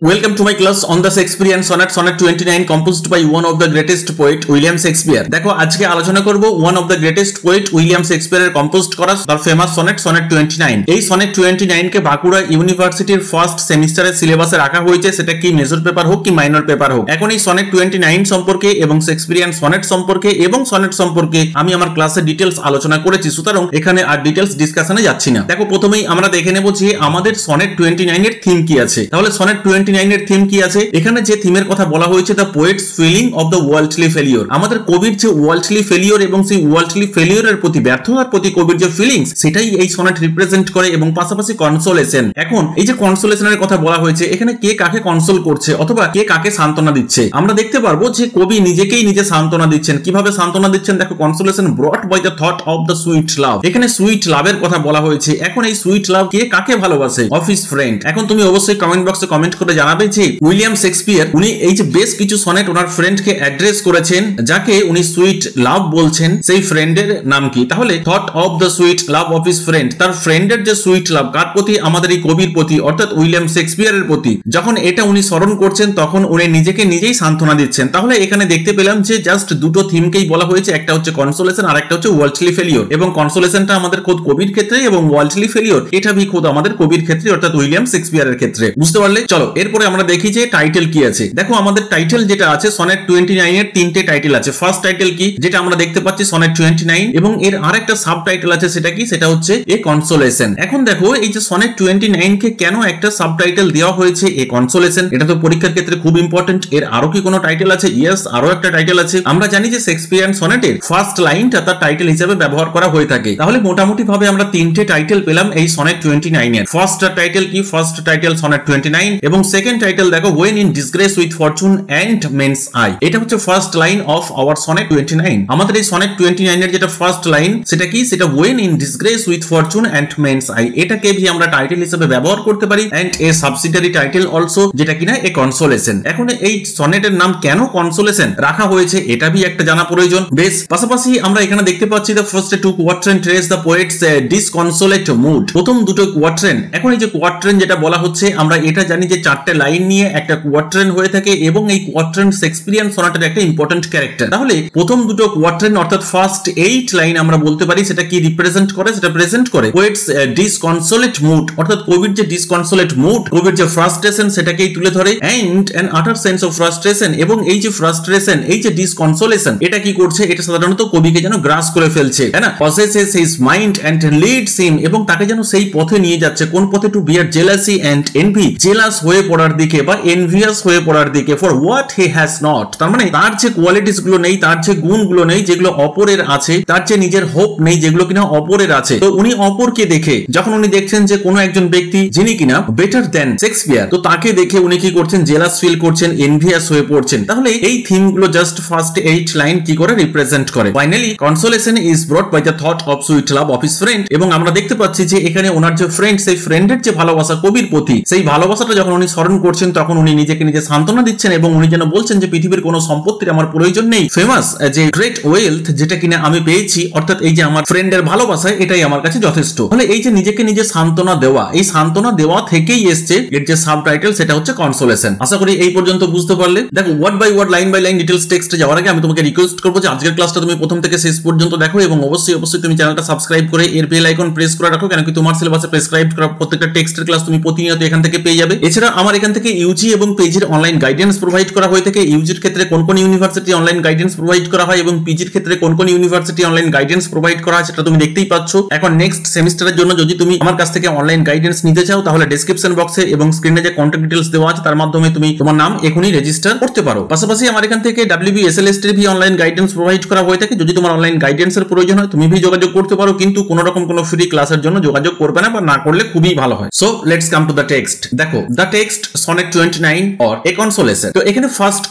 Welcome to my class on the Shakespearean sonnet, sonnet 29 composed by one of the greatest poet William Shakespeare। দেখো আজকে আলোচনা করব one of the greatest poet William Shakespeare এর composed করা তার famous sonnet sonnet 29। এই sonnet 29 কে বাঁকুড়া ইউনিভার্সিটির first সেমিস্টারের সিলেবাসে রাখা হয়েছে, সেটা কি মেজর পেপার হোক কি মাইনর পেপার হোক। এখন এই সনেট 29 সম্পর্কে এবং শেক্সপিয়ারিয়ান সনেট সম্পর্কে এবং সনেট সম্পর্কে আমি আমার ক্লাসে ডিটেইলস আলোচনা করেছি, সুতরাং এখানে আর ডিটেইলস ডিসকাশনে যাচ্ছি না। দেখো প্রথমেই আমরা দেখে নেব যে আমাদের সনেট 29 এর থিম কি আছে। তাহলে সনেট 29 এর থিম কি আছে? এখানে যে থিমের কথা বলা হয়েছে the poet's feeling of the worldly failure. আমাদের কবির যে ওয়ার্ল্ডলি ফেলিওর এবং সেই ওয়ার্ল্ডলি ফেলিওরের প্রতি ব্যর্থতার প্রতি কবির যে ফিলিংস, সেটাই এই সনেট রিপ্রেজেন্ট করে এবং পাশাপাশি কনসোলেশন। এখন এই যে কনসোলেশনের কথা বলা হয়েছে, এখানে কে কাকে কনসোল করছে অথবা কে কাকে সান্ত্বনা দিচ্ছে, আমরা দেখতে পারবো যে কবি নিজেকেই নিজে সান্ত্বনা দিচ্ছেন। কিভাবে সান্ত্বনা দিচ্ছেন? দেখো, consolation brought by the thought of the sweet love. এখানে সুইট লাভের কথা বলা হয়েছে। এখন এই সুইট লাভ কে কাকে ভালোবাসে? Of his friend. এখন তুমি অবশ্যই কমেন্ট বক্সে কমেন্ট করে জানাবে যে উইলিয়াম শেক্সপিয়ার উনি এই যে বেশ কিছু সনেট ওনার ফ্রেন্ডকে অ্যাড্রেস করেছেন, যাকে উনি সুইট লাভ বলছেন, সেই ফ্রেন্ডের নাম কি? তাহলে thought of the sweet love of his friend, তার ফ্রেন্ডের যে সুইট লাভ কার প্রতি? আমাদের এই কবির প্রতি, অর্থাৎ উইলিয়াম শেক্সপিয়ারের প্রতি। যখন এটা উনি স্মরণ করছেন তখন উনি নিজেকে নিজেই সান্ত্বনা দিচ্ছেন। তাহলে এখানে দেখতে পেলাম যে জাস্ট দুটো থিমকেই বলা হয়েছে, একটা হচ্ছে কনসোলেশন আর একটা হচ্ছে ওয়ার্ল্ডলি ফেলিওর। এবং কনসোলেশনটা আমাদের খোদ কবির ক্ষেত্রে এবং ওয়ার্ল্ডলি ফেলিওর এটা ভি খোদ আমাদের কবির ক্ষেত্রে, অর্থাৎ উইলিয়াম শেক্সপিয়ারের ক্ষেত্রে। বুঝতে পারলে? চলো এরপরে আমরা দেখি যে টাইটেল কি আছে। দেখো আমাদের টাইটেল যেটা আছে সনেট 29 এর তিনটে টাইটেল আছে। ফার্স্ট টাইটেল কি, যেটা আমরা দেখতে পাচ্ছি সনেট 29, এবং এর আরেকটা সাব টাইটেল আছে, সেটা কি? সেটা হচ্ছে এ কনসোলেশন। এখন দেখো এই যে সনেট 29 কে কেন একটা সাব টাইটেল দেওয়া হয়েছে এ কনসোলেশন, এটা তো পরীক্ষার ক্ষেত্রে খুব ইম্পর্টেন্ট। এর আরো কি কোনো টাইটেল আছে? ইয়েস, আরো একটা টাইটেল আছে। আমরা জানি যে শেক্সপিয়ারিয়ান সনেটের ফার্স্ট লাইনটা তার টাইটেল হিসেবে ব্যবহার করা হয়ে থাকে। তাহলে মোটামুটি ভাবে আমরা তিনটে টাইটেল পেলাম এই সনেট 29 এর। ফার্স্ট টাইটেল কি? ফার্স্ট টাইটেল সনেট 29, এবং সেকেন্ড টাইটেল দেখো when in disgrace with fortune and men's eyes. এটা হচ্ছে first line of our sonnet 29। আমাদের এই সনেট 29 এর যেটা ফার্স্ট লাইন, সেটা কি? সেটা when in disgrace with fortune and men's eyes. এটাকে ভি আমরা টাইটেল হিসেবে ব্যবহার করতে পারি, and a subsidiary title also, যেটা কিনা এ কনসোলেশন। এখন এই সনেটের নাম কেন কনসোলেশন রাখা হয়েছে এটা ভি একটা জানা প্রয়োজন। বেশ, পাশাপাশি আমরা এখানে দেখতে পাচ্ছি the first two quatrain trace the poet's disconsolate mood. প্রথম দুটো কোয়াট্রেন। এখন এই যে কোয়াট্রেন যেটা বলা হচ্ছে, আমরা এটা জানি যে চারটে লাইন নিয়ে একটা কোয়াট্রেন হয়ে থাকে, এবং এই কোয়াট্রেন শেক্সপিয়ারিয়ান সনেটের একটা ইম্পর্টেন্ট ক্যারেক্টার। তাহলে প্রথম দুটো কোয়াট্রেন অর্থাৎ ফার্স্ট 8 লাইন আমরা বলতে পারি সেটা কি রিপ্রেজেন্ট করে? সেটা প্রেজেন্ট করে পোয়েটস ডিসকনসোলেট মুড, অর্থাৎ কবির যে ডিসকনসোলেট মুড, কবির যে ফ্রাস্ট্রেশন সেটাকেই তুলে ধরে, এন্ড অ্যান আটার সেন্স অফ ফ্রাস্ট্রেশন। এবং এই যে ফ্রাস্ট্রেশন, এই যে ডিসকনসোলেশন, এটা কি করছে? এটা সাধারণত কবিকে যেন গ্রাস করে ফেলছে, তাই না? Possesses his mind and leads him, এবং তাকে যেন সেই পথে নিয়ে যাচ্ছে। কোন পথে? To bear jealousy and envy, jealous হয়ে পড়ার দিকে বা এনভিয়াস হয়ে পড়ার দিকে, for what he has not. তার মানে তার যে কোয়ালিটিস গুলো নেই, তার যে গুণগুলো নেই যেগুলো অপরের আছে, তার যে নিজের হোপ নেই যেগুলো কিনা অপরের আছে। তো উনি অপরকে দেখে, যখন উনি দেখছেন যে কোনো একজন ব্যক্তি যিনি কিনা বেটার দেন শেক্সপিয়ার, তো তাকে দেখে উনি কি করছেন? জেলাস ফিল করছেন, এনভিয়াস হয়ে পড়ছেন। তাহলে এই থিম গুলো জাস্ট ফার্স্ট 8 লাইন কি করে রিপ্রেজেন্ট করে। Finally consolation is brought by the thought of sweet love of his friend. এবং আমরা দেখতে পাচ্ছি যে এখানে ওনার যে ফ্রেন্ড, সেই ফ্রেন্ডের যে ভালোবাসা কবির প্রতি, সেই ভালোবাসাটা যখন উনি স্মরণ করছেন তখন উনি নিজেকে নিজে সান্ত্বনা দিচ্ছেন, এবং উনি যেন বলছেন যে পৃথিবীর কোনো সম্পত্তির আমার প্রয়োজন নেই। ফেমাস যে গ্রেট ওয়েলথ যেটা কিনা আমি পেয়েছি, অর্থাৎ এই যে আমার ফ্রেন্ডের ভালোবাসা, এটাই আমার কাছে যথেষ্ট। তাহলে এই যে নিজেকে নিজে সান্ত্বনা দেওয়া, এই সান্ত্বনা দেওয়া থেকেই এসছে এর যে সাব টাইটেল, সেটা হচ্ছে কনসোলেশন। আশা করি এই পর্যন্ত বুঝতে পারলে। দেখো word by word, line by line details টেক্সটে যাওয়ার আগে আমি তোমাকে রিকোয়েস্ট করবো যে আজকের ক্লাসটা তুমি প্রথম থেকে শেষ পর্যন্ত দেখো, এবং অবশ্যই তুমি চ্যানেলটা সাবস্ক্রাইব করে এর বেল আইকন প্রেস করে রাখো, কেন কি তোমার সিলেবাসে প্রেসক্রাইব করা প্রত্যেকটা টেক্সটের ক্লাস তুমি প্রতিনিয়ত এখান থেকে পেয়ে যাবে। এছাড়া আমার এখান থেকে ইউজি এবং পিজির অনলাইন গাইডেন্স প্রোভাইড করা হয়ে থাকে। ইউজির ক্ষেত্রে কোন কোন ইউনিভার্সিটি অনলাইন গাইডেন্স প্রোভাইড করা হয়, এবং পিজির ক্ষেত্রে কোন কোন ইউনিভার্সিটি অনলাইন গাইডেন্স প্রোভাইড করা হয়, সেটা তুমি দেখতেই পাচ্ছ। এখন নেক্সট সেমিস্টারের জন্য যদি তুমি আমার কাছ থেকে অনলাইন গাইডেন্স নিতে চাও, তাহলে ডেসক্রিপশন বক্সে এবং স্ক্রিনে যে কন্টাক্ট ডিটেইলস দেওয়া আছে তার মাধ্যমে তুমি তোমার নাম এখনই রেজিস্টার করতে পারো। পাশাপাশি আমার এখান থেকে WBSLST V online guidance provide করা হয়ে থাকে। যদি তোমার অনলাইন গাইডেন্সের প্রয়োজন হয় তুমি ভি যোগাযোগ করতে পারো, কিন্তু কোনো রকম কোনো ফ্রি ক্লাসের জন্য যোগাযোগ করবে না, বা না করলে খুবই ভালো হয়। So let's come to the text. দেখো the text sonnet 29 or a consolation. তো এখানে ফার্স্ট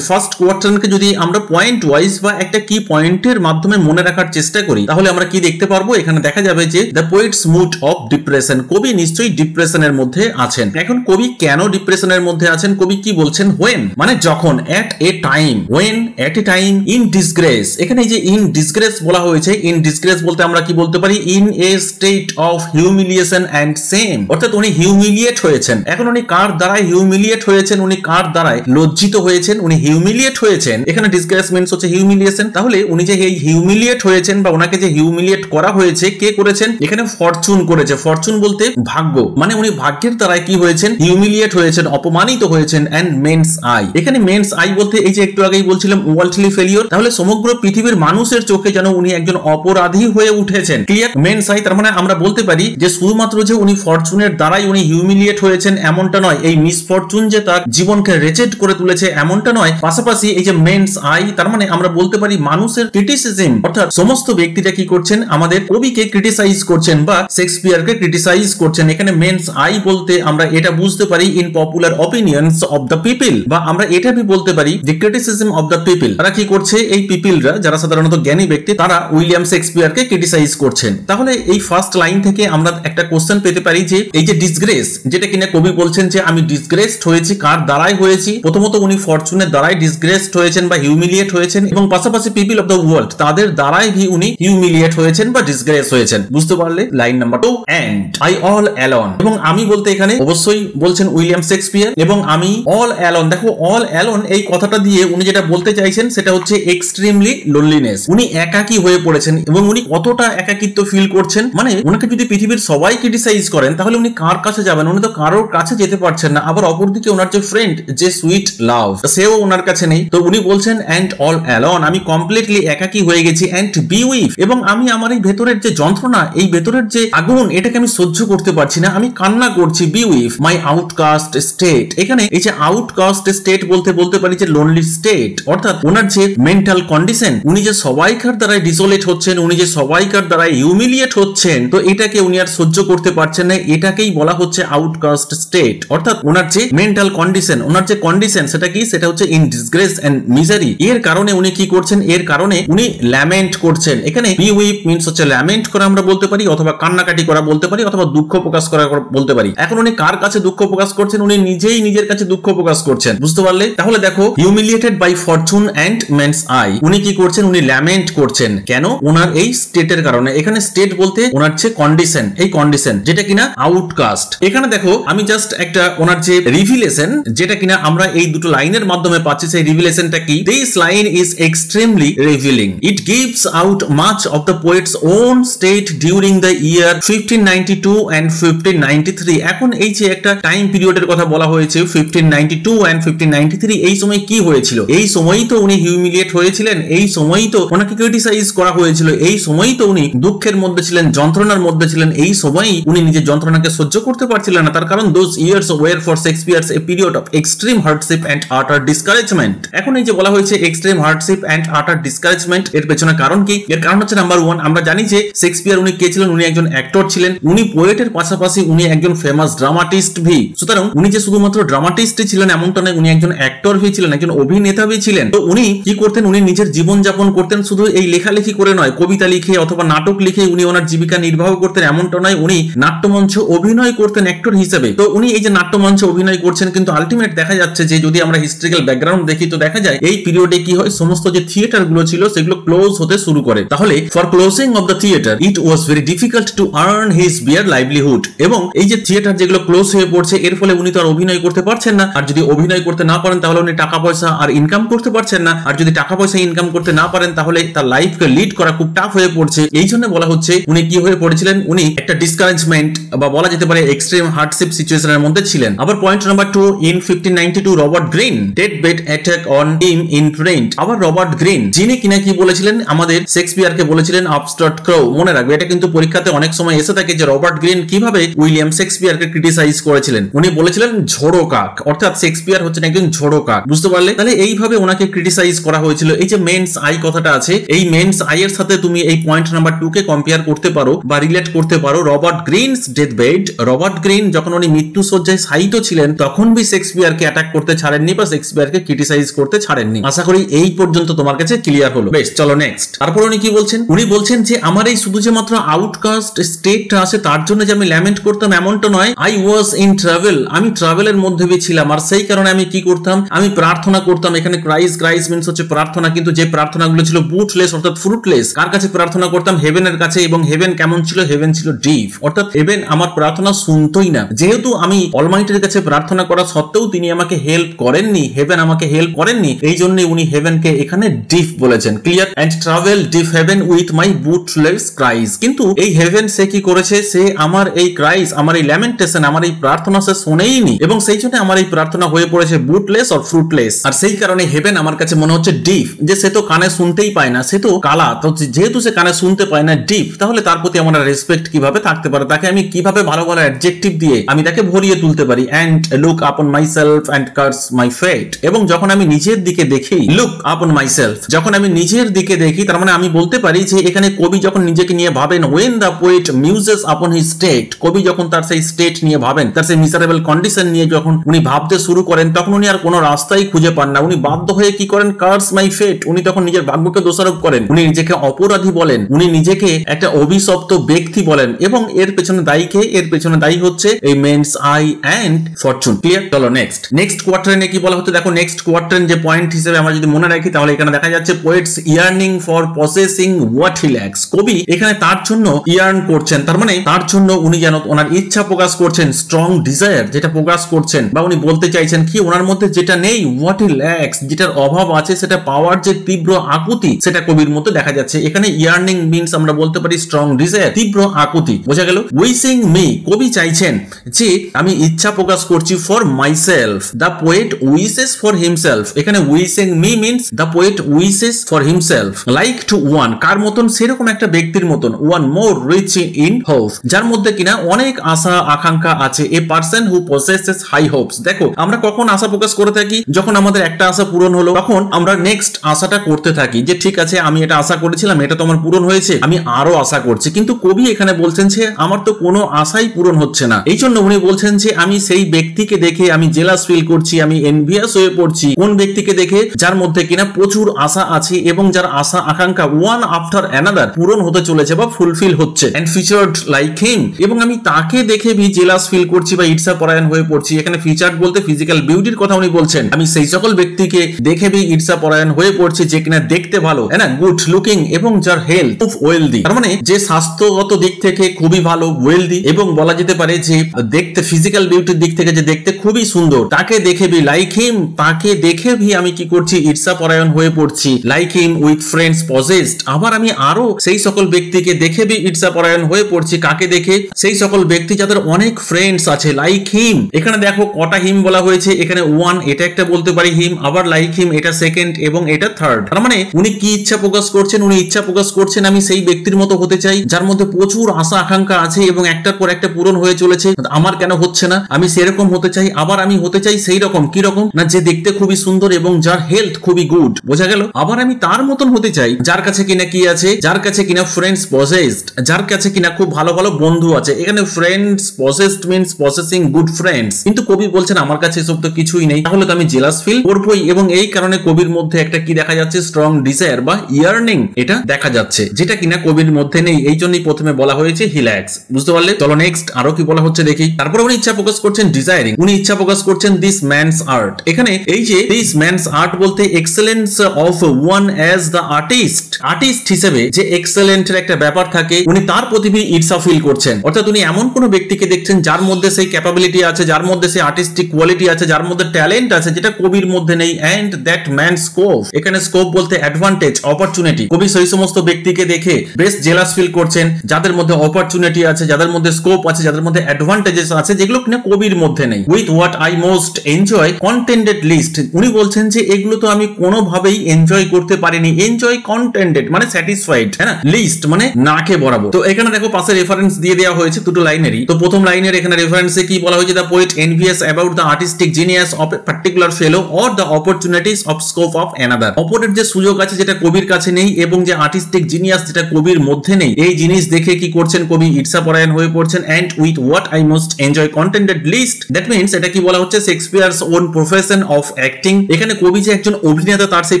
কোয়াট্রেনকে যদি আমরা পয়েন্ট ওয়াইজ বা একটা কি পয়েন্টের মাধ্যমে মনে রাখার চেষ্টা করি, তাহলে আমরা কি দেখতে পারবো? এখানে দেখা যাবে যে the poet's mood of depression depression, কবি নিশ্চয়ই ডিপ্রেশনের মধ্যে আছেন। এখন কবি কেন ডিপ্রেশনের মধ্যে আছেন, কবি কি বলছেন, হোয়েন মানে যখন, at a time, when at a time, in disgrace, এখানে এই যে ইন ডিসগ্রেস বলা হয়েছে, ইন ডিসগ্রেস বলতে আমরা কি বলতে পারি, in a state of humiliation and shame, অর্থাৎ উনি হিউমিলিয়েট হয়েছেন। এখন উনি কার দ্বারাই হিউমিলিয়েট হয়েছেন, উনি কার দ্বারাই লজ্জিত হয়েছেন, উনি হিউমিলিয়েট হয়েছেন। এখানে ডিসগ্রেস মিন্স হচ্ছে হিউমিলিয়েশন। তাহলে উনি যে এই হিউমিলিয়েট হয়েছেন বা ওনাকে যে হিউমিলিয়েট করা হয়েছে, কে করেছেন, এখানে ফরচুন করেছে। ফরচুন বলতে ভাগ্য, মানে উনি ভাগ্যের দ্বারাই কি হয়েছেন, হিউমিলিয়েট হয়েছেন, অপমানিত হয়েছেন। এন্ড মেন্স আই, এখানে মেন্স আই বলতে এই যে একটু আগেই বলছিলাম ওয়ার্ল্ডলি ফেলিওর, তাহলে সমগ্র পৃথিবীর মানুষের চোখে যেন উনি একজন অপরাধী হয়ে উঠেছেন। ক্লিয়ার, মেন্স আই তার মানে আমরা বলতে পারি যে শুধুমাত্র যে উনি ফরচুনের দ্বারাই উনি হিউমিলিয়েট হয়েছেন এমনটা নয়, এই মিসফরচুন যে তার জীবনকে রেজেক্ট করে তুলেছে এমনটা নয়। পাশাপাশি এই যে মেন্স আই তার মানে আমরা বলতে পারি মানুষের ক্রিটিসিজম, অর্থাৎ সমস্ত ব্যক্তিরা কি করছেন, আমাদের কবিকে ক্রিটিসাইজ করছেন বা শেক্সপিয়ারকে ক্রিটিসাইজ করছেন। এখানে মেন্স আই বলতে আমরা এটা বুঝতে পারি in popular opinions of the people, বা আমরা এটা भी বলতে পারি দি ক্রিটিসিজম অফ দ্য পিপল। তারা কি করছে, এই পিপলরা যারা সাধারণত জ্ঞানী ব্যক্তি, তারা উইলিয়াম শেক্সপিয়ারকে ক্রিটিসাইজ করছেন। তাহলে এই ফার্স্ট লাইন থেকে আমরা একটা কোশ্চেন পেতে পারি যে এই যে ডিসগ্রেস, যেটা কিনা কবি বলছেন যে আমি ডিসগ্রেসড হয়েছি, কার দ্বারাই হয়েছি, প্রথমত উনি ফরচুনের দ্বারাই ডিসগ্রেসড হয়েছেন বা হিউমিলিয়েট হয়েছেন, এবং পাশাপাশি পিপল অফ দ্য ওয়ার্ল্ড তাদের দ্বারাই भी উনি হিউমিলিয়েট হয়েছেন বা ডিসগ্রেস হয়েছেন। বুঝতে পারলে? Line number 2, and I all alone, এবং আমি বলতে এখানে অবশ্যই বলছেন উইলিয়াম শেক্সপিয়ার, এবং আমি অল অ্যালোন। দেখো অল অ্যালোন এই কথাটা দিয়ে উনি যেটা বলতে চাইছেন সেটা হচ্ছে এক্সট্রিমলি লোনলিনেস, উনি একাকী হয়ে পড়েছেন এবং উনি কতটা একাকিত্ব ফিল করছেন। মানে ওনাকে যদি পৃথিবীর সবাই ক্রিটিসাইজ করেন তাহলে উনি কার কাছে যাবেন, উনি তো কারোর কাছে যেতে পারছেন না। আবার অপরদিকে ওনার যে ফ্রেন্ড, যে সুইট লাভ, সেও ওনার কাছে নেই। তো উনি বলছেন এন্ড অল অ্যালোন, আমি কমপ্লিটলি একাকী হয়ে গেছি, এন্ড বি উইথ, এবং আমি আমার এই ভেতরের যে যন্ত্রণা, এই ভেতরের যে আগুন, এটাকে আমি সহ্য করতে পারছি না, আমি কান্না করছি। B with my outcast state, এখানে এই যে আউটকাস্ট স্টেট বলতে পারি যে লোনলি স্টেট, অর্থাৎ ওনার যে মেন্টাল কন্ডিশন, উনি যে সবাইকার দ্বারাই ডিসোলেট হচ্ছেন, উনি যে সবাইকার দ্বারাই হিউমিলিয়েট হচ্ছেন, তো এটাকে উনি আর সহ্য করতে পারছেন না, এটাকেই বলা হচ্ছে আউটকাস্ট স্টেট। অর্থাৎ ওনার যে মেন্টাল কন্ডিশন, ওনার যে কন্ডিশন সেটা কি, সেটা হচ্ছে ইন ডিসগ্রেস এন্ড মিজারি। এর কারণে উনি কি করছেন, এর কারণে উনি ল্যামেন্ট করছেন। এখানে বি উইপ মিন্স হচ্ছে ল্যামেন্ট করা আমরা বলতে পারি, অথবা কান্নাকাটি করা বলতে পারি, অথবা দুঃখ প্রকাশ করা বলতে পারি। এখন উনি কার কাছে দুঃখ প্রকাশ করছেন, উনি নিজেই নিজের কাছে দুঃখ প্রকাশ করছেন। বুঝতে পারলে? তাহলে দেখো humiliated by fortune and men's eyes, উনি কি করছেন, উনি ল্যামেন্ট করছেন। কেন? ওনার এই স্টেটের কারণে। এখানে স্টেট বলতে ওনার যে কন্ডিশন, এই কন্ডিশন যেটা কিনা আউটকাস্ট। এখানে দেখো আমি জাস্ট একটা ওনার যে রিভিলেশন, যেটা কিনা আমরা এই দুটো লাইনের মাধ্যমে পাচ্ছি, সেই রিভিলেশনটা কি, this line is extremely revealing, it gives out much of the poet's own state during the year 1592 and 1593। এখন এই যে একটা টাইম পিরিয়ডের কথা বলা হয়েছে 1592 এন্ড 1593, এই সময় কি হয়েছিল, এই সময়ই তো উনি হিউমিলিয়েট হয়েছিলেন, এই সময়ই তো ওনাকে ক্রিটিসাইজ করা হয়েছিল, এই সময়ই তো উনি দুঃখের মধ্যে ছিলেন, যন্ত্রণার মধ্যে ছিলেন, এই সময়ই উনি নিজের যন্ত্রণাকে সহ্য করতে পারছিলেন না। তার কারণ those years were for Shakespeare's a period of extreme hardship and utter discouragement. এখন এই যে বলা হয়েছে এক্সট্রিম হার্ডশিপ এন্ড আটার ডিসকারেজমেন্ট, এর পেছনে কারণ কি? এর কারণ হচ্ছে নাম্বার 1, আমরা জানি যে শেক্সপিয়ার উনি কে ছিলেন, উনি একজন অ্যাক্টর ছিলেন, উনি পোয়েটের পাশাপাশি উনি একজন ফেমাস ড্রামাটিস্ট ভি। সুতরাং উনি যে শুধুমাত্র ড্রামাটিস্টই ছিলেন এমনটা নয়, উনি একজন অ্যাক্টর ভি ছিলেন, একজন অভিনেতা ভি ছিলেন। তো উনি কি করতেন, উনি নিজের জীবন যাপন করতেন শুধু এই লেখালেখি করে নয়, কবিতা লিখে অথবা নাটক লিখে উনি ওনার জীবিকা নির্বাহ করতেন এমনটা নয়, উনি নাট্যমঞ্চ অভিনয় করতেন অ্যাক্টর হিসেবে। তো উনি এই যে নাট্যমঞ্চ অভিনয় করছেন, কিন্তু আলটিমেট দেখা যাচ্ছে যে যদি আমরা হিস্ট্রিক্যাল ব্যাকগ্রাউন্ড দেখি তো দেখা যায় এই পিরিয়ডে কি হয়, সমস্ত যে থিয়েটার গুলো ছিল সেগুলো ক্লোজ হতে শুরু করে। তাহলে for closing of the theatre it was very difficult to earn his bare livelihood, এবং এই যে থিয়েটার যেগুলো ক্লোজ হয়ে পড়ছে এর ফলে উনি তো আর অভিনয় করতে পারছেন না, আর যদি অভিনয় করতে না পারেন তাহলে উনি টাকা পয়সা আর ইনকাম করতে পারছেন না, আর যদি টাকা পয়সা ইনকাম করতে না পারেন তাহলে তার লাইফকে লিড করা খুব টাফ হয়ে পড়ছে। এই জন্য বলা হচ্ছে উনি কি হয়ে পড়েছিলেন, উনি একটা ডিসকারেজমেন্ট বা বলা যেতে পারে এক্সট্রিম হার্ডশিপ সিচুয়েশনের মধ্যে ছিলেন। আবার point number 2, in 1592 Robert green dead bed attack on him in print. আবার রবার্ট গ্রিন যিনি কিনা কি বলেছিলেন, আমাদের শেক্সপিয়ারকে বলেছিলেন আপস্টার্ট ক্রো। মনে রাখবে এটা কিন্তু পরীক্ষাতে অনেক সময় এসে থাকে যে রবার্ট গ্রিন কিভাবে উইলিয়াম শেক্সপিয়ারকে ক্রিটিসাইজ করেছিলেন। উনি বলেছিলেন ঝোড়ো কাক, অর্থাৎ শেক্সপিয়ার হচ্ছেন একজন ঝোড়ো কাক। বুঝতে পারলে? তাহলে এইভাবে ওনাকে ক্রিটিসাইজ করা হয়েছিল। এই যে মেন্স আই কথাটা আছে, এই মেন্স আই এর সাথে তুমি এই পয়েন্ট নাম্বার 2 কে কম্পেয়ার করতে পারো বা রিলেট করতে পারো। Robert Greens death bed, Robert green যখন উনি মৃত্যু শয্যায় শায়িত ছিলেন তখন भी শেক্সপিয়ারকে অ্যাটাক করতে ছাড়েননি বা শেক্সপিয়ারকে ক্রিটিসাইজ করতে ছাড়েননি। আশা করি এই পর্যন্ত তোমার কাছে ক্লিয়ার হলো। বেশ, চলো নেক্সট। তারপর উনি কি বলছেন, উনি বলছেন যে আমার এই শুধু যে মাত্র আউটকাস্ট স্টেটটা আছে তার জন্য যে আমি ল্যামেন্ট করতাম এমনটা নয়। আই ওয়াজ ইন ট্রাভেল, আমি ট্রাভেলের মধ্যে ছিলাম, আর সেই কারণে আমি কি করতাম, আমি প্রার্থনা করতাম। এখানে ক্রাইস মিন্স হচ্ছে প্রার্থনা, কিন্তু যে প্রার্থনাগুলো ছিল বুটলেস অর্থাৎ ফ্রুটলেস। কার কাছে প্রার্থনা করতাম? হেভেনের কাছে। এবং হেভেন কেমন ছিল? হেভেন ছিল ডিপ, অর্থাৎ হেভেন আমার প্রার্থনা শুনতোই না। যেহেতু আমি অলমাইটির কাছে প্রার্থনা করা সত্ত্বেও তিনি আমাকে হেল্প করেননি, হেভেন আমাকে হেল্প করেননি, এই জন্য উনি হেভেনকে এখানে ডিপ বলেছেন। Clear? And travel deep heaven with my bootless cries. কিন্তু এই হেভেন সে কি করেছে? সে আমার এই ক্রাইস, আমার এই ল্যামেন্টেশন, আমার এই প্রার্থনা সে শোনেইনি, এবং সেই জন্য আমার এই প্রার্থনা হয়ে পড়েছে বুটলেস অর ফ্রুটলেস। আর সেই কারণে হেভেন আমার কাছে মনে হচ্ছে ডিপ, যে সে তো কানে শুনতেই পায় না, সে তো কালা, তো যেহেতু সে কানে শুনতে পায় না ডিপ, তাহলে তার প্রতি আমার রেসপেক্ট কিভাবে থাকতে পারে? তাকে আমি কিভাবে ভালো ভালো অ্যাডজেক্টিভ দিয়ে আমি তাকে ভরিয়ে তুলতে পারি? And look upon myself and curse my fate. এবং যখন আমি নিজের দিকে দেখি, লুক আপন মাইসেলফ, যখন আমি নিজের দিকে দেখি, তার মানে আমি বলতে পারি যে এখানে কবি যখন নিজেকে নিয়ে ভাবেন, when the poet মিউজেস upon his state, কবি যখন তার সেই স্টেট নিয়ে ভাবেন, তার সেই মিজারেবল কন্ডিশন নিয়ে যখন উনি ভাবতে শুরু করেন, তখন উনি আর কোনো রাস্তাই খুঁজে পান না। উনি বাধ্য হয়ে কি করেন? কার্স মাই ফেট, উনি তখন নিজের ভাগ্যকে দোষারোপ করেন, উনি নিজেকে অপরাধী বলেন, উনি নিজেকে একটা অভিশপ্ত ব্যক্তি বলেন, এবং এর পেছনে দায়ী কে? এর পেছনে দায়ী হচ্ছে এই men's eyes and fortune. Clear? চলো নেক্সট কোয়ার্টারে কি বলা হচ্ছে দেখো। নেক্সট কোয়ার্টার যে পয়েন্ট হিসেবে আমরা যদি মনে রাখি, তাহলে এখানে দেখা যাচ্ছে poet's yearning for possessing what he lacks. কবি এখানে তার জন্য ইয়ার্ন করছেন, তার মানে তার জন্য উনি যেন ওনার ইচ্ছা প্রকাশ করছেন, স্ট্রং ডিজায়ার যেটা প্রকাশ করছেন, বা উনি বলতে চাইছেন কি ওনার মধ্যে যেটা নেই, হোয়াট হি ল্যাক্স, যেটার অভাব আছে, সেটা পাওয়ার যে তীব্র আকুতি, সেটা কবির মধ্যে দেখা যাচ্ছে। এখানে ইয়ার্নিং মিন্স আমরা বলতে পারি স্ট্রং ডিজায়ার, তীব্র আকুতি। বোঝা গেল? উইশিং মি, কবি চাইছেন যে আমি ইচ্ছা প্রকাশ করছি for myself, the poet wishes for himself. এখানে wishing me means the poet wishes for himself like to one, কার মতন? সেরকম একটা ব্যক্তির মতন, one more rich in hope, যার মধ্যে কিনা অনেক আশা আকাঙ্ক্ষা আছে। A person who possesses high hopes. দেখো আমরা কখন আশা প্রকাশ করে থাকি? যখন আমাদের একটা আশা পূরণ হলো, তখন আমরা নেক্সট আশাটা করতে থাকি, যে ঠিক আছে আমি এটা আশা করেছিলাম, এটা তো আমার পূরণ হয়েছে, আমি আরো আশা করছি। কিন্তু কবি এখানে বলছেন যে আমার তো কোনো আশাই পূরণ হচ্ছে না, এই জন্য উনি বলছেন যে আমি সেই ব্যক্তিকে দেখে আমি জেলাস ফিল করছি, আমি এনভিয়াস হয়ে পড়ছি। কোন ব্যক্তিকে দেখে? যার মধ্যে কিনা প্রচুর আশা আছে, এবং যার আশা আকাঙ্ক্ষা ওয়ান আফটার অ্যানাদার পূরণ হতে চলেছে বা ফুলফিল হচ্ছে, এন্ড ফিচার্ড লাইক হিম, এবং আমি তাকে দেখে বি জেলাস ফিল করছি বা ঈর্ষা পরায়ণ হয়ে পড়ছি। এখানে ফিচার্ড বলতে ফিজিক্যাল বিউটির কথা উনি বলছেন। আমি সেই সকল ব্যক্তিকে দেখে বি ঈর্ষা পরায়ণ হয়ে পড়ছি যে কিনা দেখতে ভালো, হ্যাঁ না, গুড লুকিং, এবং যার হেলথ খুব ওয়েলদি, তার মানে যে স্বাস্থ্যগত দিক থেকে খুবই ভালো, ওয়েলদি, এবং বলা যেতে পারে যে দেখতে ফিজিক্যাল বিউটির দিক থেকে যে দেখতে খুবই সুন্দর, তাকে দেখে বি লাইক হিম, তাকে দেখে ভি আমি কি করছি? ঈর্ষা পরায়ণ হয়ে পড়ছি। Like him with friends possessed, আবার আমি আরো সেই সকল ব্যক্তিকে দেখে বি ঈর্ষা পরায়ণ হয়ে পড়ছি। কাকে দেখে? সেই সকল ব্যক্তি যাদের অনেক ফ্রেন্ডস আছে। লাইক হিম, এখানে দেখো কটা হিম বলা হয়েছে, এখানে ওয়ান, এটা একটা বলতে পারি হিম, আবার লাইক হিম এটা সেকেন্ড, এবং এটা থার্ড। তার মানে উনি কি ইচ্ছা প্রকাশ করছেন? উনি ইচ্ছা প্রকাশ করছেন আমি সেই ব্যক্তির মতো হতে চাই যার মধ্যে প্রচুর আশা আকাঙ্ক্ষা আছে এবং একটার পর একটা পূরণ হয়ে চলেছে। আমার কেন হচ্ছে না? আমি সেরকম হতে চাই। আবার আমি হতে চাই সেই রকম, কি রকম না, যে দেখতে খুবই সুন্দর এবং যার হেলথ খুবই গুড। বোঝা গেল? আবার আমি তার মতন হতে চাই যার কাছে কিনা কি আছে? যার কাছে কিনা ফ্রেন্ডস পজেসড, যার কাছে কিনা খুব ভালো ভালো বন্ধু আছে। এখানে friends possessed means possessing good friends, কিন্তু কবি বলছেন আমার কাছে এসব তো কিছুই নেই, তাহলে তো আমি জেলাস ফিল করবই। এবং এই কারণে কবির মধ্যে একটা কি দেখা যাচ্ছে? স্ট্রং ডিজায়ার বা ইয়ার্নিং, এটা দেখা যাচ্ছে, যেটা কিনা কবির মধ্যে নেই। এই জন্যই প্রথমে বলা হয়েছে হিল্যাক্স। বুঝতে পারলে? চলো নেক্সট আরো কি বলা হচ্ছে দেখি। তারপরে উনি ইচ্ছা প্রকাশ করছেন ডিজায়ারিং, উনি ইচ্ছা প্রকাশ করছেন দিস ম্যানস আর্ট। এখানে এই যে দিস ম্যানস আর্ট বলতে excellence of one as the artist, artist হিসেবে যে এক্সেলেন্টের একটা ব্যাপার থাকে, উনি তার প্রতি ঈর্ষা ফিল করছেন। অর্থাৎ উনি এমন কোন ব্যক্তিকে দেখছেন যার মধ্যে সেই ক্যাপাবিলিটি আছে, যার মধ্যে সেই আর্টিস্টিক কোয়ালিটি আছে, যার মধ্যে ট্যালেন্ট আছে, যেটা কবির মধ্যে নেই। এন্ড দ্যাট ম্যান স্কোপ, এখানে স্কোপ বলতে অ্যাডভান্টেজ, অপরচুনিটি। কবি সেই সমস্ত ব্যক্তিকে দেখে বেশ জেলাস ফিল করছেন যাদের মধ্যে অপরচুনিটি আছে, যাদের মধ্যে স্কোপ আছে, যাদের মধ্যে অ্যাডভান্টেজেস আছে, যেগুলো কিনা কবির মধ্যে নেই। With what I most enjoy contented least, উনি বলছেন যে এগুলো তো আমি কোনোভাবেই এনজয় করতে পারিনি। এনজয় কন্টেন্টেড মানে স্যাটিসফাইড, হ্যাঁ না, লিস্ট মানে নাকে বরাবর। তো এখানে দেখো পাশে রেফারেন্স দিয়ে দেওয়া হয়েছে দুটো লাইনেরই। তো প্রথম লাইনের এখানে রেফারেন্সে কি বলা হয়েছে? The poet envious about the artistic genius of a particular fellow or the opportunities of scope of another. অপরের যে সুযোগ আছে যেটা কবির কাছে নেই, এবং যে আর্টিস্টিক জিনিয়াস যেটা কবির মধ্যে নেই, এই জিনিস দেখে কি করছেন? কবি ঈর্ষা পরায়ণ হয়ে পড়ছেন। And with what I most enjoy contented least, that means এটা কি বলা হচ্ছে? Shakespeare's own profession of acting. এখানে কবি যে একজন অভিনেতা, তার সেই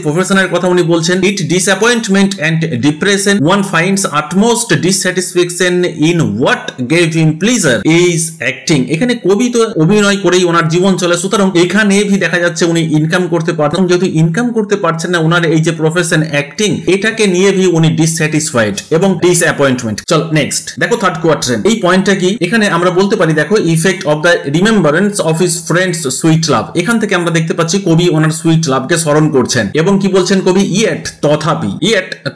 প্রফেশনের কথা উনি বলছেন। It disappointment and depression one finds utmost dissatisfaction in in what gave him pleasure is acting। এখানে কবি তো অভিনয় করেই ওনার জীবন চলে, সুতরাং এখানে দেখা যাচ্ছে উনি ইনকাম করতে পারছেন, যেহেতু ইনকাম করতে পারছেন না, ওনার এই যে প্রফেশন অ্যাক্টিং, এটাকে নিয়ে উনি ডিসস্যাটিসফাইড এবং ডিসঅ্যাপয়েন্টমেন্ট। চল নেক্সট দেখো থার্ড কোয়াড্রেন্ট। এই পয়েন্টটা কি, এখানে আমরা বলতে পারি দেখো effect of the remembrance of his friends sweet লাভ। এখান থেকে আমরা দেখতে পাচ্ছি কবি ওনার সুইট লাভকে স্মরণ করছেন এবং কি বলছেন কবি, ইয়েট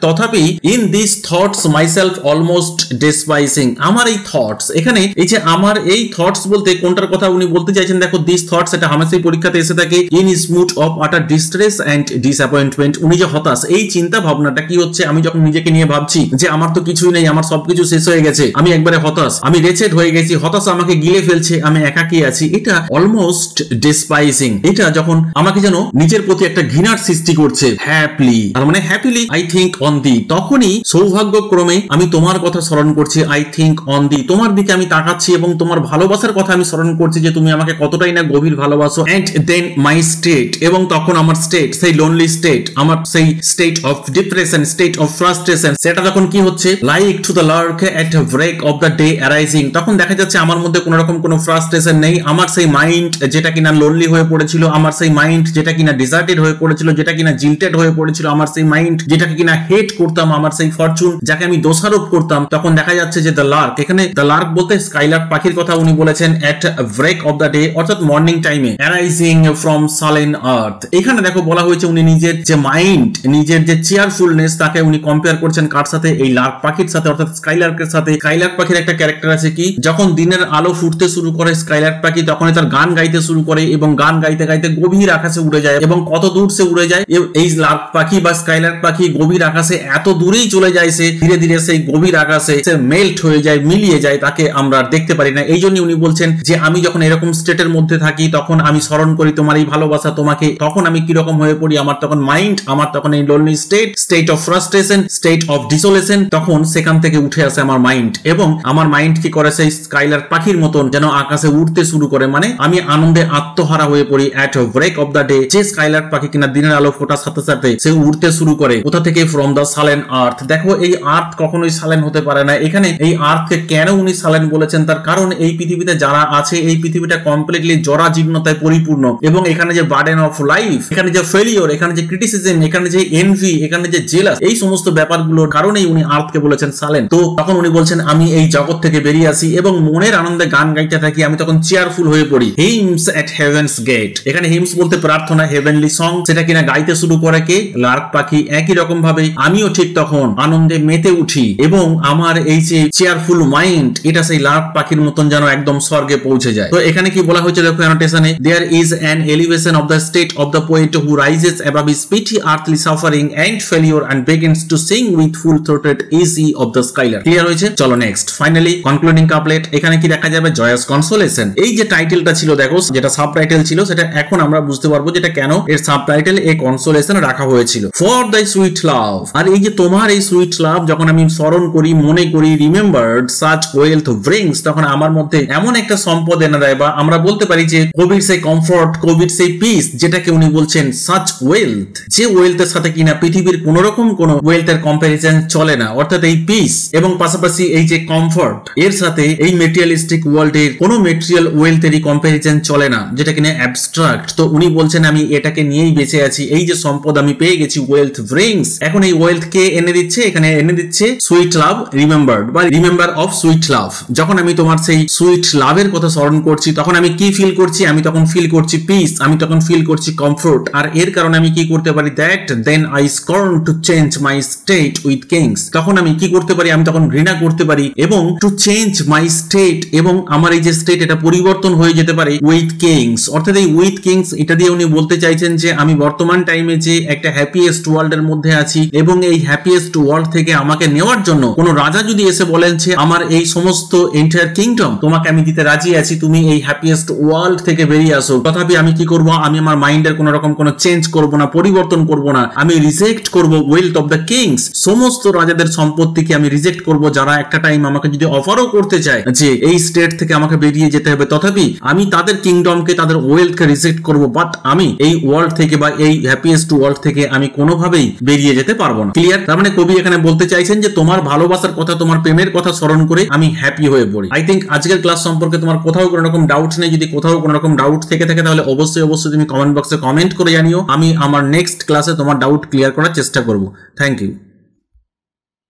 তথাপি in this thoughts myself almost despising. আমার এই থটস, এখানে এই যে আমার এই থটস বলতে কোনটার কথা উনি বলতে চাইছেন, দেখো দিস থটস এটা হামেশাই পরীক্ষাতে এসে থাকে, ইন ইজ মুড অফ আটার ডিস্ট্রেস এন্ড ডিসঅ্যাপয়েন্টমেন্ট। উনি যে হতাশ, এই চিন্তা ভাবনাটা কি হচ্ছে, আমি যখন নিজেকে নিয়ে ভাবছি যে আমার তো কিছুই নেই, আমার সবকিছু শেষ হয়ে গেছে, আমি একবারে হতাশ, আমি রেচেড হয়ে গেছি, হতাশ আমাকে গিলে ফেলছে, আমি একাকী আছি, এটা অলমোস্ট ডিসপাইসিং। এটা যখন আমাকে যেন নিজের প্রতি একটা ঘৃণার সৃষ্টি করছে, হ্যাপিলি তার মানে happily I think on the, তখনই সৌভাগ্যক্রমে আমি তোমার কথা স্মরণ করছি, আই থিঙ্ক অন দি, তোমার দিকে আমি তাকাচ্ছি এবং তোমার ভালোবাসার কথা আমি স্মরণ করছি যে তুমি আমাকে কতটাই না গভীর ভালোবাসো। এন্ড দেন মাই স্টেট, এবং তখন আমার স্টেট, সেই লোনলি স্টেট, আমার সেই state of depression, state of frustration, সেটা তখন কি হচ্ছে, like to the lark at break of day ডে অ্যারাইজিং। তখন দেখা যাচ্ছে আমার মধ্যে কোনো রকম কোনো ফ্রাস্ট্রেশন নেই, আমার সেই মাইন্ড যেটা কিনা লোনলি হয়ে পড়েছিল, আমার সেই মাইন্ড যেটা কিনা ডিজার্টেড হয়ে পড়েছিল, যেটা কিনা জিল্টেড হয়ে পড়েছিল, আমার সেই মাইন্ড যেটাকে কিনা হেট করতাম, আমার সেই ফরচুন যাকে আমি দোষারোপ করতাম, তখন দেখা যাচ্ছে যে দ্য লার্ক, এখানে দ্য লার্ক বলতে স্কাইলার্ক পাখির কথা উনি বলেছেন, এট ব্রেক অফ দ্য ডে অর্থাৎ মর্নিং টাইমে, অ্যারাইজিং ফ্রম সালেন আর্থ। এখানে দেখো বলা হয়েছে উনি নিজের যে মাইন্ড, নিজের যে চেয়ারফুলনেস, তাকে উনি কম্পেয়ার করছেন কার সাথে, এই লার্ক পাখির সাথে অর্থাৎ স্কাইলার্কের সাথে। স্কাইলার্ক পাখির একটা ক্যারেক্টার আছে কি, যখন দিনের আলো ফুটতে শুরু করে স্কাইলার্ক পাখি, তখন তার গান গাইতে শুরু করে এবং গান গাইতে গাইতে গভীর আকাশে উড়ে যায়, এবং কত দূর সে উড়ে যায়, এই লার্ক পাখি বা স্কাইলার্ক পাখি গভীর আকাশে এত দূরেই চলে যায়, সে ধীরে ধীরে সেই গভীর আকাশে সে মেল্ট হয়ে যায়, মিলিয়ে যায়, তাকে আমরা দেখতে পারি না। এই জন্য উনি বলছেন যে আমি যখন এরকম স্টেটের মধ্যে থাকি, তখন আমি স্মরণ করি তোমার এই ভালোবাসা, তোমাকে, তখন আমি কিরকম হয়ে পড়ি, আমার তখন মাইন্ড, আমার তখন এই lonely state, state of frustration, state of ডিসোলেশন, তখন সেখান থেকে উঠে আসে আমার মাইন্ড, এবং আমার মাইন্ড কি করে, সেই স্কাইলার পাখির মতন যেন আকাশে উঠতে শুরু করে, মানে আমি আনন্দে আত্মহারা হয়ে পড়ি এট ব্রেক অফ দ্য ডে। যে স্কাইলার পাখি কিনা দিনের আলো ফোটার সাথে সাথে সে উঠতে শুরু করে, কোথা থেকে, ফ্রম দ্য সালেন আর্থ। দেখো এই আর্থ কখনোই সালেন হতে পারে না। এখানে এই আর্থকে কেন উনি সালেন বলেছেন, তার কারণ এই পৃথিবীতে যারা আছে, এই পৃথিবীটা কমপ্লিটলি জরাজীর্ণতায় পরিপূর্ণ, এবং এখানে যে বার্ডেন অফ লাইফ, এখানে যে ফেলিওর, এখানে যে ক্রিটিসিজম, এখানে যে এনভি, এখানে যে জেলাস, এই সমস্ত ব্যাপারগুলোর কারণেই উনি আর্থকে বলেছেন সালেন। তো তখন উনি বলছেন আমি এই জগৎ থেকে বেরিয়ে আসি এবং মনের আনন্দে গান গাইতে থাকি, আমি তখন চেয়ারফুল হয়ে পড়ি। হিমস এট হেভেন্স গেট, এখানে হিমস বলতে প্রার্থনা, হেভেনলি সং, সেটা কিনা গাইতে শুরু করে কে, লার্ক পাখি। একই রকম ভাবে আমিও ঠিক তখন আনন্দে মেতে উঠি, এবং আমার এই যে চেয়ারফুল মাইন্ড, এটা সেই লার্ক পাখির মতন যেন একদম স্বর্গে পৌঁছে যায়। তো এখানে কি বলা হয়েছে দেখো অ্যানোটেশনে, there is an elevation of the state of the poet who rises above his petty earthly suffering and failure and begins to sing with full throated ease of the skylark. Clear হয়েছে? চলো next, finally concluding couplet. এখানে কি দেখা যাবে, জয়াস consolation. এই যে টাইটেলটা ছিল দেখো, যেটা সাব টাইটেল ছিল, সেটা এখন আমরা বুঝতে পারবো যেটা কেন এর সাব টাইটেল এ কনসোলেশন রাখা হয়েছিল, ফর দ্য সুইট লাভ। আর এই যে তোমার এই সুইট লাভ যখন আমি স্মরণ করি, মনে করি, রিমেম্বার্ড সাচ ওয়েলথ ব্রিংস, তখন আমার মধ্যে এমন একটা সম্পদ এনে দেয়, বা আমরা বলতে পারি যে কবির সেই কমফর্ট, কবির সেই পিস, যেটাকে উনি বলছেন সাচ ওয়েলথ, যে ওয়েলথের সাথে কিনা পৃথিবীর কোন রকম কোন ওয়েলথের কম্পারিজন চলে না, অর্থাৎ এই পিস এবং পাশাপাশি এই যে কমফর্ট, এর সাথে এই মেটেরিয়ালিস্টিক ওয়ার্ল্ডের কোনো মেটেরিয়াল ওয়েলথেরই কম্পারিজন চলে না, যেটা কিনা অ্যাবস্ট্রাক্ট। তো উনি বলছেন আমি এটাকে নিয়েই বেঁচে আছি, এই যে সম্পদ আমি পেয়ে গেছি, ওয়েলথ ব্রিংস। এখন এই ওয়েলথ কে এনে দিচ্ছে, এখানে এনে দিচ্ছে সুইট লাভ রিমেম্বার্ড, বা রিমেম্বার অফ সুইট লাভ। যখন আমি তোমার সেই সুইট লাভের কথা স্মরণ করছি, তখন আমি কি ফিল করছি, আমি তখন ফিল করছি পিস, আমি তখন ফিল করছি কমফোর্ট। আর এর কারণে আমি কি করতে পারি, that then I scorn to change my state with kings. তখন আমি কি করতে পারি, আমি তখন ঘৃণা করতে পারি, এবং টু চেঞ্জ মাই স্টেট, এবং আমার এই যে স্টেট এটা পরিবর্তন হয়ে যেতে পারে উইথ কিংস। অর্থাৎ এই উইথ কিংস এটা দিয়ে উনি বলতে চাইছেন যে আমি বর্তমান টাইমে যে একটা হ্যাপিয়েস্ট ওয়ার্ল্ড এর মধ্যে আছি, এবং এই হ্যাপিয়েস্ট ওয়ার্ল্ড থেকে আমাকে নেওয়ার জন্য কোন রাজা যদি এসে বলেন যে আমার এই সমস্ত এন্টায়ার কিংডম তোমাকে আমি দিতে রাজি আছি, তুমি এই হ্যাপিয়েস্ট ওয়ার্ল্ড থেকে বেরিয়ে আসো, তথাপি আমি কি করব, আমি আমার মাইন্ডের কোন রকম কোন চেঞ্জ করব না, পরিবর্তন করব না, আমি রিজেক্ট করব ওয়েলথ অফ দ্য কিংস, সমস্ত রাজাদের সম্পত্তিকে আমি রিজেক্ট করব, যারা একটা টাইম আমাকে যদি অফারও করতে চায় যে এই স্টেট থেকে আমাকে বেরিয়ে যেতে হবে, তথাপি আমি তাদের কিংডমকে, তাদের ওয়েলথকে রিজেক্ট করব, বাট আমি এই ওয়ার্ল্ড থেকে বা এই হ্যাপিয়েস্ট ওয়ার্ল্ড থেকে আমি কোনোভাবেই বেরিয়ে যেতে পারবো না। ক্লিয়ার? তার মানে কবি এখানে বলতে চাইছেন যে তোমার ভালোবাসার কথা, তোমার প্রেমের কথা স্মরণ করে আমি হ্যাপি হয়ে পড়ি। আই থিঙ্ক আজকের ক্লাস সম্পর্কে তোমার কোথাও কোনো রকম ডাউট নেই। যদি কোথাও কোনো রকম ডাউট থেকে থাকে তাহলে অবশ্যই তুমি কমেন্ট বক্সে কমেন্ট করে জানিও। আমি আমার নেক্সট ক্লাসে তোমার ডাউট ক্লিয়ার করার চেষ্টা করব। Thank you.